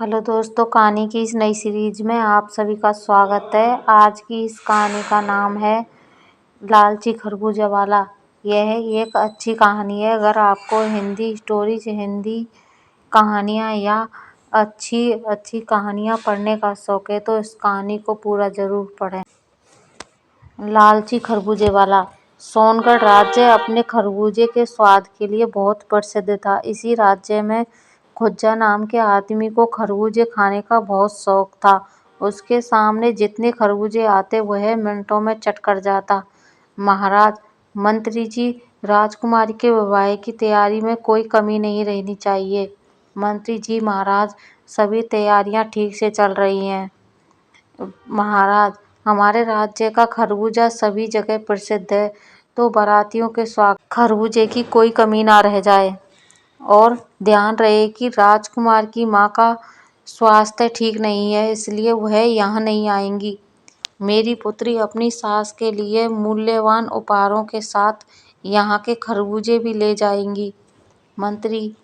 Hello दोस्तों, कहानी की इस नई सीरीज में आप सभी का स्वागत है। आज की इस कहानी का नाम है लालची खरबूजा वाला। यह एक अच्छी कहानी है। अगर आपको हिंदी स्टोरीज, हिंदी कहानियाँ या अच्छी अच्छी कहानियाँ पढ़ने का शौक है तो इस कहानी को पूरा ज़रूर पढ़ें। लालची खरबूजे वाला। सोनगढ़ राज्य अपने खरबूजे के स्वाद के लिए बहुत प्रसिद्ध था। इसी राज्य में खुज्जा नाम के आदमी को खरबूजे खाने का बहुत शौक था। उसके सामने जितने खरबूजे आते वह मिनटों में चट कर जाता। महाराज, मंत्री जी, राजकुमारी के विवाह की तैयारी में कोई कमी नहीं रहनी चाहिए। मंत्री जी, महाराज, सभी तैयारियां ठीक से चल रही हैं। महाराज, हमारे राज्य का खरबूजा सभी जगह प्रसिद्ध है, तो बारातियों के स्वागत खरबूजे की कोई कमी ना रह जाए। और ध्यान रहे कि राजकुमार की माँ का स्वास्थ्य ठीक नहीं है, इसलिए वह यहाँ नहीं आएंगी। मेरी पुत्री अपनी सास के लिए मूल्यवान उपहारों के साथ यहाँ के खरबूजे भी ले जाएंगी। मंत्री,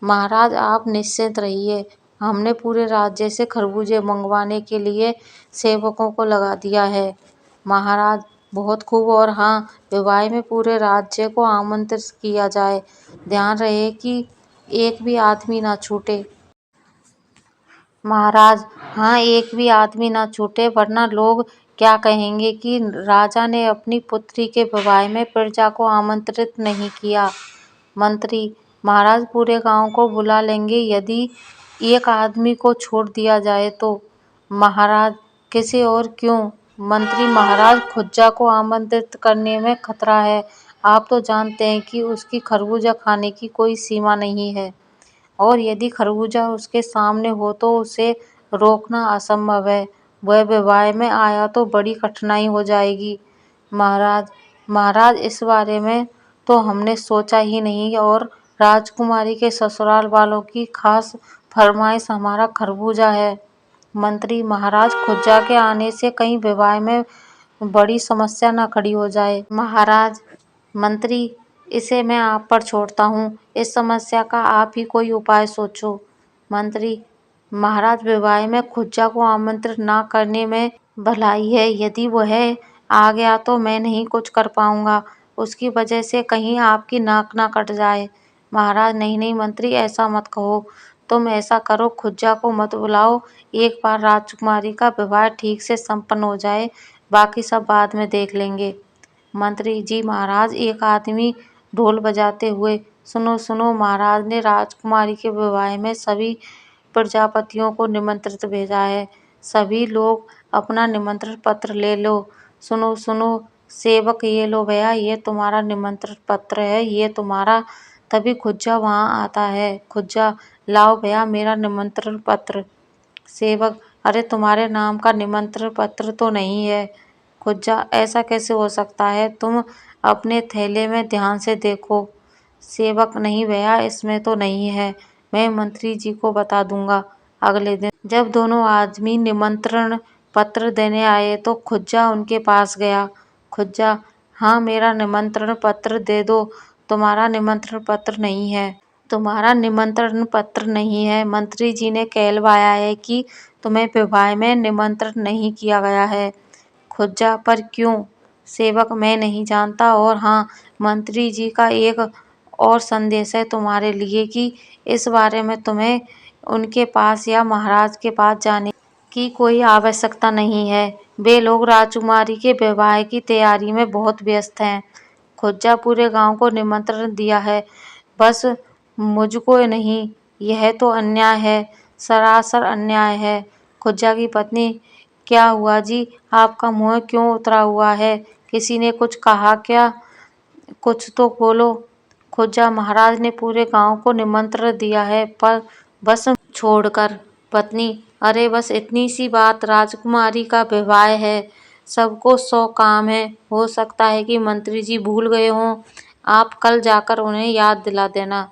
महाराज, आप निश्चिंत रहिए। हमने पूरे राज्य से खरबूजे मंगवाने के लिए सेवकों को लगा दिया है। महाराज, बहुत खूब। और हाँ, विवाह में पूरे राज्य को आमंत्रित किया जाए। ध्यान रहे कि एक भी आदमी ना छूटे। महाराज, हाँ, एक भी आदमी ना छूटे, वरना लोग क्या कहेंगे कि राजा ने अपनी पुत्री के विवाह में प्रजा को आमंत्रित नहीं किया। मंत्री, महाराज, पूरे गांव को बुला लेंगे यदि एक आदमी को छोड़ दिया जाए तो। महाराज, किसी और क्यों? मंत्री, महाराज, खुज्जा को आमंत्रित करने में खतरा है। आप तो जानते हैं कि उसकी खरबूजा खाने की कोई सीमा नहीं है, और यदि खरबूजा उसके सामने हो तो उसे रोकना असंभव है। वह विवाह में आया तो बड़ी कठिनाई हो जाएगी। महाराज, महाराज, इस बारे में तो हमने सोचा ही नहीं, और राजकुमारी के ससुराल वालों की खास फरमाइश हमारा खरबूजा है। मंत्री, महाराज, खुज्जा के आने से कहीं विवाह में बड़ी समस्या न खड़ी हो जाए। महाराज, मंत्री, इसे मैं आप पर छोड़ता हूँ। इस समस्या का आप ही कोई उपाय सोचो। मंत्री, महाराज, विवाह में खुज्जा को आमंत्रित ना करने में भलाई है। यदि वह आ गया तो मैं नहीं कुछ कर पाऊंगा। उसकी वजह से कहीं आपकी नाक ना कट जाए। महाराज, नहीं नहीं मंत्री, ऐसा मत कहो। तुम ऐसा करो, खुज्जा को मत बुलाओ। एक बार राजकुमारी का विवाह ठीक से संपन्न हो जाए, बाकी सब बाद में देख लेंगे। मंत्री जी, महाराज, एक आदमी ढोल बजाते हुए, सुनो सुनो, महाराज ने राजकुमारी के विवाह में सभी प्रजापतियों को निमंत्रित भेजा है। सभी लोग अपना निमंत्रण पत्र ले लो। सुनो सुनो सेवक, ये लो भैया, ये तुम्हारा निमंत्रण पत्र है, ये तुम्हारा। तभी खुज्जा वहाँ आता है। खुज्जा, लाओ भैया मेरा निमंत्रण पत्र। सेवक, अरे तुम्हारे नाम का निमंत्रण पत्र तो नहीं है। खुज्जा, ऐसा कैसे हो सकता है? तुम अपने थैले में ध्यान से देखो। सेवक, नहीं भैया, इसमें तो नहीं है। मैं मंत्री जी को बता दूंगा। अगले दिन जब दोनों आदमी निमंत्रण पत्र देने आए तो खुज्जा उनके पास गया। खुज्जा, हाँ, मेरा निमंत्रण पत्र दे दो। तुम्हारा निमंत्रण पत्र नहीं है। तुम्हारा निमंत्रण पत्र नहीं है। मंत्री जी ने कहलवाया है कि तुम्हें विवाह में निमंत्रण नहीं किया गया है। खुज्जा, पर क्यों? सेवक, मैं नहीं जानता। और हाँ, मंत्री जी का एक और संदेश है तुम्हारे लिए कि इस बारे में तुम्हें उनके पास या महाराज के पास जाने की कोई आवश्यकता नहीं है। वे लोग राजकुमारी के विवाह की तैयारी में बहुत व्यस्त हैं। खुज्जा, पूरे गांव को निमंत्रण दिया है, बस मुझको नहीं। यह तो अन्याय है, सरासर अन्याय है। खुज्जा की पत्नी, क्या हुआ जी? आपका मुंह क्यों उतरा हुआ है? किसी ने कुछ कहा क्या? कुछ तो बोलो। खुज्जा, महाराज ने पूरे गांव को निमंत्रण दिया है, पर बस छोड़कर। पत्नी, अरे बस इतनी सी बात, राजकुमारी का विवाह है, सबको 100 काम है। हो सकता है कि मंत्री जी भूल गए हों। आप कल जाकर उन्हें याद दिला देना।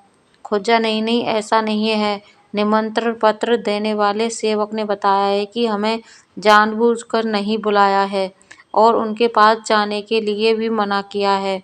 खुज्जा, नहीं नहीं, ऐसा नहीं है। निमंत्रण पत्र देने वाले सेवक ने बताया है कि हमें जानबूझकर नहीं बुलाया है और उनके पास जाने के लिए भी मना किया है।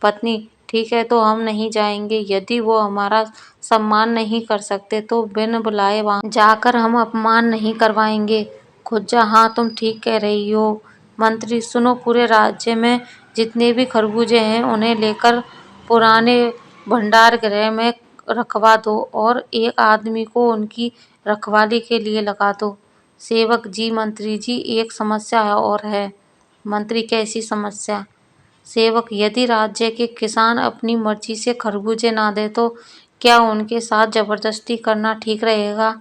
पत्नी, ठीक है तो हम नहीं जाएंगे। यदि वो हमारा सम्मान नहीं कर सकते तो बिन बुलाए वहां जाकर हम अपमान नहीं करवाएंगे। खुज्जा, हाँ तुम ठीक कह रही हो। मंत्री, सुनो, पूरे राज्य में जितने भी खरबूजे हैं उन्हें लेकर पुराने भंडार गृह में रखवा दो और एक आदमी को उनकी रखवाली के लिए लगा दो। सेवक जी, मंत्री जी, एक समस्या और है। मंत्री, कैसी समस्या? सेवक, यदि राज्य के किसान अपनी मर्जी से खरबूजे ना दे तो क्या उनके साथ जबरदस्ती करना ठीक रहेगा?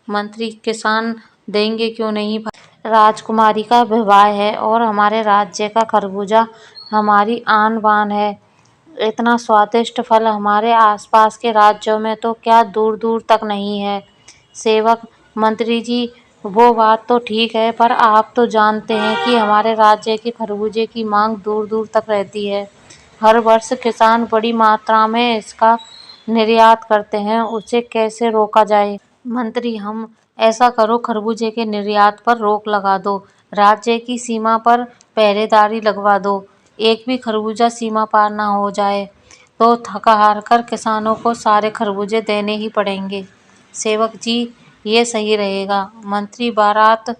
मंत्री, किसान देंगे क्यों नहीं भाई? राजकुमारी का विवाह है और हमारे राज्य का खरबूजा हमारी आन बान है। इतना स्वादिष्ट फल हमारे आसपास के राज्यों में तो क्या दूर दूर तक नहीं है। सेवक, मंत्री जी, वो बात तो ठीक है, पर आप तो जानते हैं कि हमारे राज्य के खरबूजे की मांग दूर दूर तक रहती है। हर वर्ष किसान बड़ी मात्रा में इसका निर्यात करते हैं, उसे कैसे रोका जाए? मंत्री, हम ऐसा करो, खरबूजे के निर्यात पर रोक लगा दो, राज्य की सीमा पर पहरेदारी लगवा दो। एक भी खरबूजा सीमा पार ना हो जाए तो थक हार कर किसानों को सारे खरबूजे देने ही पड़ेंगे। सेवक जी, ये सही रहेगा। मंत्री, बारात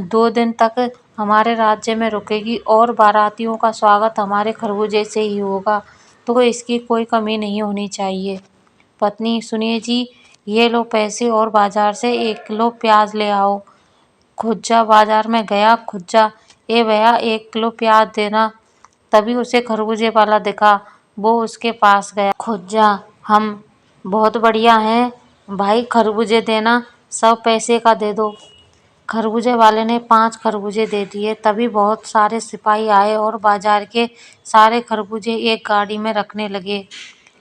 2 दिन तक हमारे राज्य में रुकेगी और बारातियों का स्वागत हमारे खरबूजे से ही होगा, तो इसकी कोई कमी नहीं होनी चाहिए। पत्नी, सुनिए जी, ये लो पैसे और बाजार से 1 किलो प्याज ले आओ। खुज्जा बाजार में गया। खुज्जा, ए भैया 1 किलो प्याज देना। तभी उसे खरबूजे वाला दिखा, वो उसके पास गया। खुज्जा, हम बहुत बढ़िया हैं भाई, खरबूजे देना, सब पैसे का दे दो। खरबूजे वाले ने 5 खरबूजे दे दिए। तभी बहुत सारे सिपाही आए और बाजार के सारे खरबूजे एक गाड़ी में रखने लगे।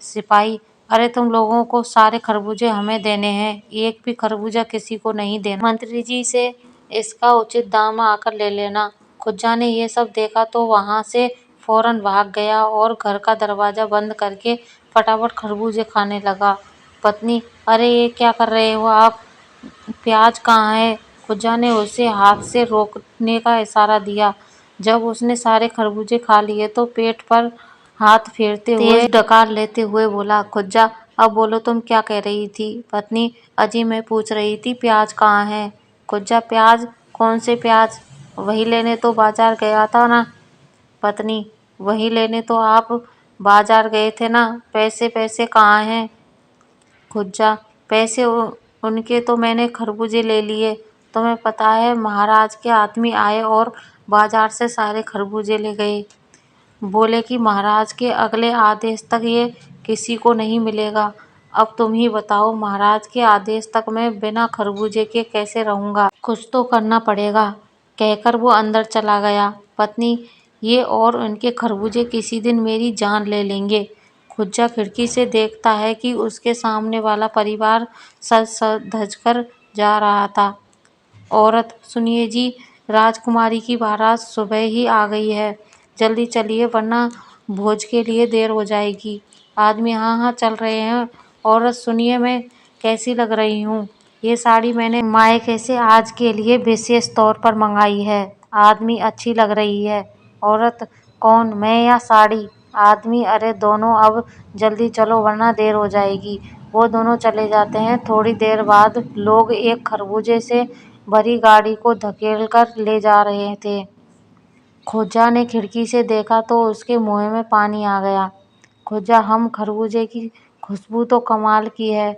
सिपाही, अरे तुम लोगों को सारे खरबूजे हमें देने हैं, एक भी खरबूजा किसी को नहीं देना। मंत्री जी से इसका उचित दाम आकर ले लेना। खुज्जा ने ये सब देखा तो वहां से फौरन भाग गया और घर का दरवाजा बंद करके फटाफट खरबूजे खाने लगा। पत्नी, अरे ये क्या कर रहे हो आप? प्याज कहाँ है? खुज्जा ने उसे हाथ से रोकने का इशारा दिया। जब उसने सारे खरबूजे खा लिए तो पेट पर हाथ फेरते हुए तेज डकार लेते हुए बोला, खुज्जा, अब बोलो तुम क्या कह रही थी? पत्नी, अजी मैं पूछ रही थी प्याज कहाँ है? खुज्जा, प्याज? कौन से प्याज? वही लेने तो बाजार गया था ना। पत्नी, वही लेने तो आप बाजार गए थे ना, पैसे पैसे कहाँ हैं? खुज्जा, पैसे उनके तो मैंने खरबूजे ले लिए। तुम्हें पता है महाराज के आदमी आए और बाजार से सारे खरबूजे ले गए। बोले कि महाराज के अगले आदेश तक ये किसी को नहीं मिलेगा। अब तुम ही बताओ, महाराज के आदेश तक मैं बिना खरबूजे के कैसे रहूंगा? कुछ तो करना पड़ेगा, कहकर वो अंदर चला गया। पत्नी, ये और उनके खरबूजे किसी दिन मेरी जान ले लेंगे। खुज्जा खिड़की से देखता है कि उसके सामने वाला परिवार सज धज कर जा रहा था। औरत, सुनिए जी, राजकुमारी की बारात सुबह ही आ गई है, जल्दी चलिए वरना भोज के लिए देर हो जाएगी। आदमी, हाँ हाँ चल रहे हैं। औरत, सुनिए, मैं कैसी लग रही हूँ? ये साड़ी मैंने मायके से आज के लिए विशेष तौर पर मंगाई है। आदमी, अच्छी लग रही है। औरत, कौन, मैं या साड़ी? आदमी, अरे दोनों, अब जल्दी चलो वरना देर हो जाएगी। वो दोनों चले जाते हैं। थोड़ी देर बाद लोग एक खरबूजे से भरी गाड़ी को धकेल कर ले जा रहे थे। खुज्जा ने खिड़की से देखा तो उसके मुंह में पानी आ गया। खुज्जा, हम खरबूजे की खुशबू तो कमाल की है।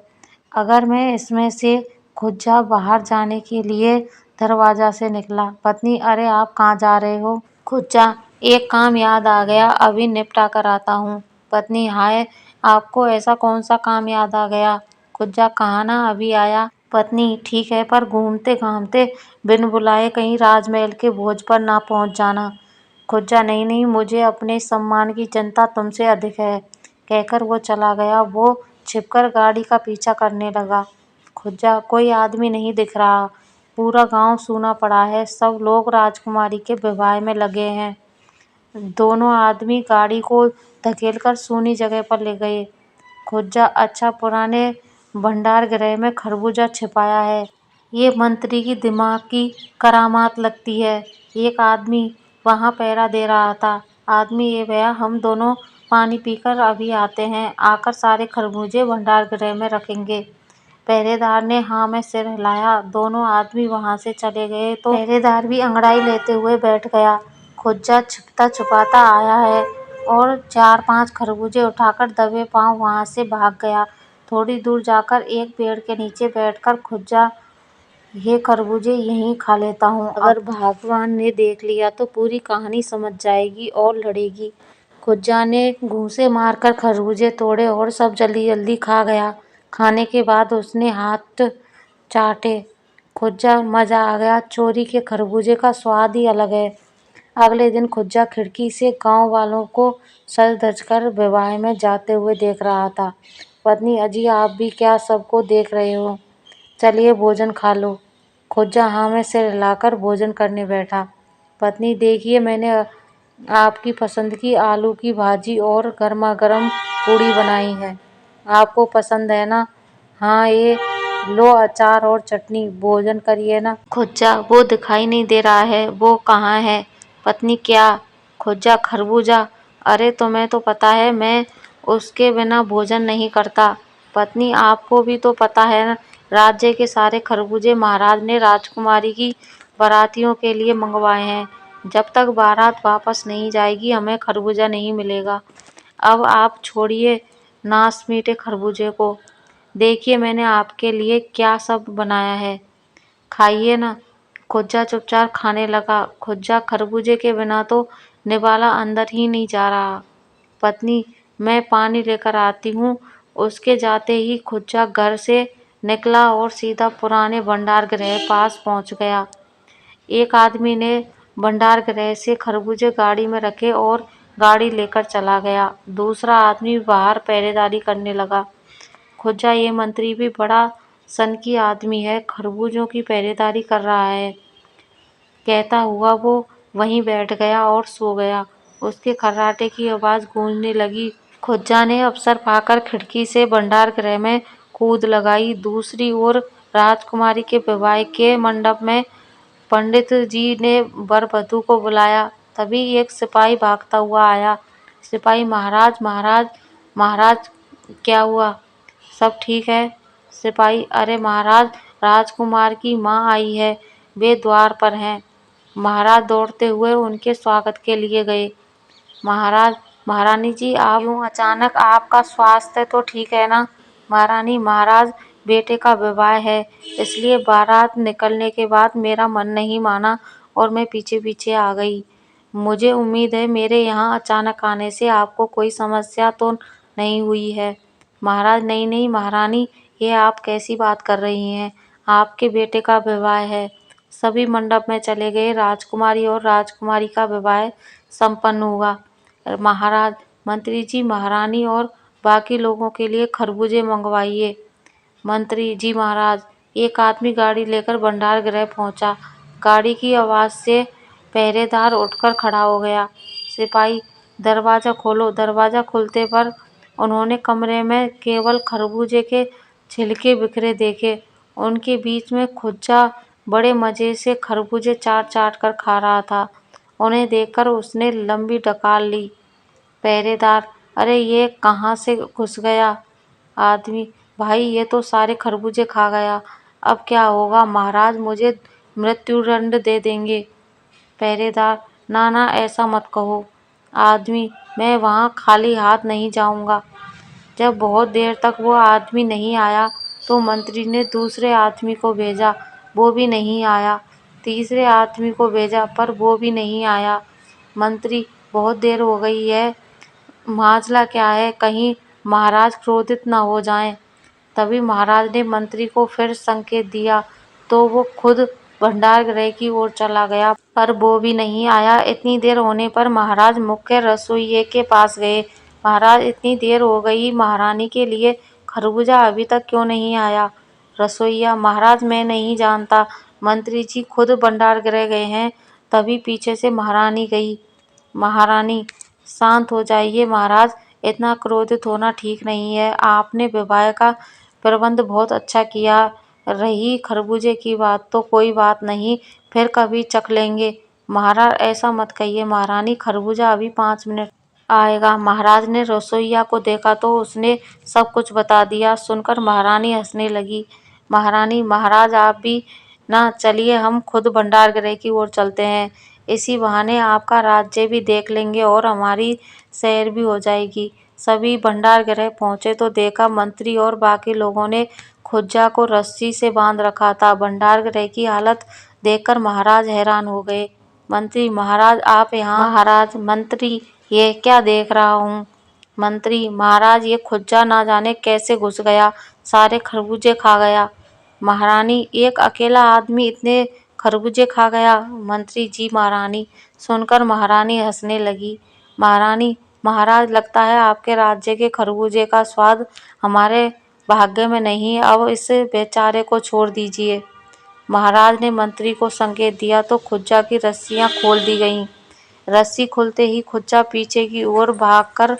अगर मैं इसमें से खुज्जा बाहर जाने के लिए दरवाजा से निकला। पत्नी, अरे आप कहाँ जा रहे हो? खुज्जा, एक काम याद आ गया, अभी निपटा कर आता हूँ। पत्नी, हाय, आपको ऐसा कौन सा काम याद आ गया? खुज्जा, कहा ना अभी आया। पत्नी, ठीक है, पर घूमते घामते बिन बुलाए कहीं राजमहल के भोज पर ना पहुंच जाना। खुज्जा, नहीं नहीं, मुझे अपने सम्मान की चिंता तुमसे अधिक है, कहकर वो चला गया। वो छिपकर गाड़ी का पीछा करने लगा। खुज्जा, कोई आदमी नहीं दिख रहा, पूरा गांव सूना पड़ा है, सब लोग राजकुमारी के विवाह में लगे हैं। दोनों आदमी गाड़ी को धकेलकर सूनी जगह पर ले गए। खुज्जा, अच्छा, पुराने भंडार गृह में खरबूजा छिपाया है। ये मंत्री की दिमाग की करामात लगती है। एक आदमी वहां पहरा दे रहा था। आदमी, ये भैया, हम दोनों पानी पीकर अभी आते हैं, आकर सारे खरबूजे भंडार गृह में रखेंगे। पहरेदार ने हाँ में सिर हिलाया। दोनों आदमी वहां से चले गए तो पहरेदार भी अंगड़ाई लेते हुए बैठ गया। खुज्जा छिपता छुपाता आया है और 4-5 खरबूजे उठाकर दबे पांव वहां से भाग गया। थोड़ी दूर जाकर एक पेड़ के नीचे बैठकर खुज्जा, ये खरबूजे यहीं खा लेता हूँ, अगर भगवान ने देख लिया तो पूरी कहानी समझ जाएगी और लड़ेगी। खुज्जा ने घूंसे मारकर खरबूजे तोड़े और सब जल्दी जल्दी खा गया। खाने के बाद उसने हाथ चाटे। खुज्जा, मजा आ गया, चोरी के खरबूजे का स्वाद ही अलग है। अगले दिन खुज्जा खिड़की से गांव वालों को सज धज कर विवाह में जाते हुए देख रहा था। पत्नी, अजी आप भी क्या सबको देख रहे हो? चलिए भोजन खा लो। खुज्जा हाँ में सिर हिलाकर भोजन करने बैठा। पत्नी, देखिए मैंने आपकी पसंद की आलू की भाजी और गर्मा गर्म पूड़ी बनाई है, आपको पसंद है ना? हाँ, ये लो अचार और चटनी, भोजन करिए ना। खुज्जा, वो दिखाई नहीं दे रहा है, वो कहाँ है? पत्नी, क्या? खुज्जा, खरबूजा। अरे तुम्हें तो पता है मैं उसके बिना भोजन नहीं करता। पत्नी, आपको भी तो पता है ना, राज्य के सारे खरबूजे महाराज ने राजकुमारी की बारातियों के लिए मंगवाए हैं। जब तक बारात वापस नहीं जाएगी हमें खरबूजा नहीं मिलेगा। अब आप छोड़िए नास मीठे खरबूजे को, देखिए मैंने आपके लिए क्या सब बनाया है, खाइए ना। खुज्जा चुपचाप खाने लगा। खुज्जा, खरबूजे के बिना तो निवाला अंदर ही नहीं जा रहा। पत्नी, मैं पानी लेकर आती हूँ। उसके जाते ही खुज्जा घर से निकला और सीधा पुराने भंडार गृह पास पहुँच गया। एक आदमी ने भंडार गृह से खरबूजे गाड़ी में रखे और गाड़ी लेकर चला गया। दूसरा आदमी बाहर पहरेदारी करने लगा। खुज्जा, ये मंत्री भी बड़ा सनकी आदमी है, खरबूजों की पहरेदारी कर रहा है, कहता हुआ वो वहीं बैठ गया और सो गया। उसके खर्राटे की आवाज गूंजने लगी। खुज्जा ने अवसर पाकर खिड़की से भंडार गृह में कूद लगाई। दूसरी ओर राजकुमारी के विवाह के मंडप में पंडित जी ने वर वधू को बुलाया। तभी एक सिपाही भागता हुआ आया। सिपाही, महाराज महाराज महाराज, क्या हुआ? सब ठीक है? सिपाही, अरे महाराज, राजकुमार की माँ आई है, वे द्वार पर हैं। महाराज दौड़ते हुए उनके स्वागत के लिए गए। महाराज, महारानी जी, आप यूं अचानक, आपका स्वास्थ्य तो ठीक है ना? महारानी, महाराज, बेटे का विवाह है, इसलिए बारात निकलने के बाद मेरा मन नहीं माना और मैं पीछे पीछे आ गई। मुझे उम्मीद है मेरे यहाँ अचानक आने से आपको कोई समस्या तो नहीं हुई है। महाराज, नहीं नहीं महारानी, ये आप कैसी बात कर रही हैं? आपके बेटे का विवाह है। सभी मंडप में चले गए। राजकुमारी और राजकुमारी का विवाह संपन्न हुआ। महाराज, मंत्री जी, महारानी और बाकी लोगों के लिए खरबूजे मंगवाइए। मंत्री जी, महाराज। एक आदमी गाड़ी लेकर भंडार गृह पहुंचा। गाड़ी की आवाज से पहरेदार उठकर खड़ा हो गया। सिपाही, दरवाजा खोलो। दरवाजा खुलते पर उन्होंने कमरे में केवल खरबूजे के छिलके बिखरे देखे। उनके बीच में खुज्जा बड़े मजे से खरबूजे चाट चाट कर खा रहा था। उन्हें देखकर उसने लंबी डकार ली। पहरेदार, अरे ये कहाँ से घुस गया आदमी? भाई, ये तो सारे खरबूजे खा गया, अब क्या होगा? महाराज मुझे मृत्युदंड दे देंगे। पहरेदार, ना ना, ऐसा मत कहो। आदमी, मैं वहाँ खाली हाथ नहीं जाऊँगा। जब बहुत देर तक वो आदमी नहीं आया तो मंत्री ने दूसरे आदमी को भेजा, वो भी नहीं आया। तीसरे आदमी को भेजा पर वो भी नहीं आया। मंत्री, बहुत देर हो गई है, माजला क्या है, कहीं महाराज क्रोधित न हो जाएं। तभी महाराज ने मंत्री को फिर संकेत दिया तो वो खुद भंडार गृह की ओर चला गया, पर वो भी नहीं आया। इतनी देर होने पर महाराज मुख्य रसोइये के पास गए। महाराज, इतनी देर हो गई, महारानी के लिए खरबूजा अभी तक क्यों नहीं आया? रसोइया, महाराज मैं नहीं जानता, मंत्री जी खुद भंडार गृह गए हैं, तभी पीछे से महारानी गई। महारानी, शांत हो जाइए महाराज, इतना क्रोधित होना ठीक नहीं है। आपने विवाह का प्रबंध बहुत अच्छा किया, रही खरबूजे की बात तो कोई बात नहीं, फिर कभी चख लेंगे। महाराज ऐसा मत कहिए महारानी, खरबूजा अभी 5 मिनट आएगा। महाराज ने रसोइया को देखा तो उसने सब कुछ बता दिया। सुनकर महारानी हंसने लगी। महारानी, महाराज आप भी ना चलिए, हम खुद भंडार गृह की ओर चलते हैं। इसी बहाने आपका राज्य भी देख लेंगे और हमारी सैर भी हो जाएगी। सभी भंडार गृह पहुंचे तो देखा मंत्री और बाकी लोगों ने खुज्जा को रस्सी से बांध रखा था। भंडार गृह की हालत देखकर महाराज हैरान हो गए। मंत्री, महाराज आप यहाँ? महाराज, मंत्री, ये क्या देख रहा हूँ? मंत्री, महाराज ये खुज्जा ना जाने कैसे घुस गया, सारे खरबूजे खा गया। महारानी, एक अकेला आदमी इतने खरबूजे खा गया? मंत्री, जी महारानी। सुनकर महारानी हंसने लगी। महारानी, महाराज लगता है आपके राज्य के खरबूजे का स्वाद हमारे भाग्य में नहीं, अब इस बेचारे को छोड़ दीजिए। महाराज ने मंत्री को संकेत दिया तो खुज्जा की रस्सियां खोल दी गईं। रस्सी खुलते ही खुज्जा पीछे की ओर भागकर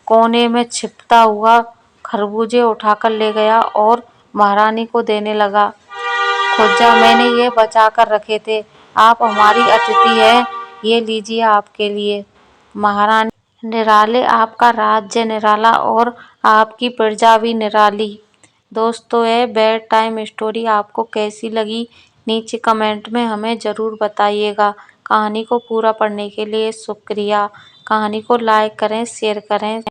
कोने में छिपता हुआ खरबूजे उठाकर ले गया और महारानी को देने लगा। खुज्जा, मैंने ये बचा कर रखे थे, आप हमारी अतिथि हैं, ये लीजिए आपके लिए। महारानी, निराले, आपका राज्य निराला और आपकी प्रजा भी निराली। दोस्तों, ये बेड टाइम स्टोरी आपको कैसी लगी, नीचे कमेंट में हमें ज़रूर बताइएगा। कहानी को पूरा पढ़ने के लिए शुक्रिया। कहानी को लाइक करें, शेयर करें।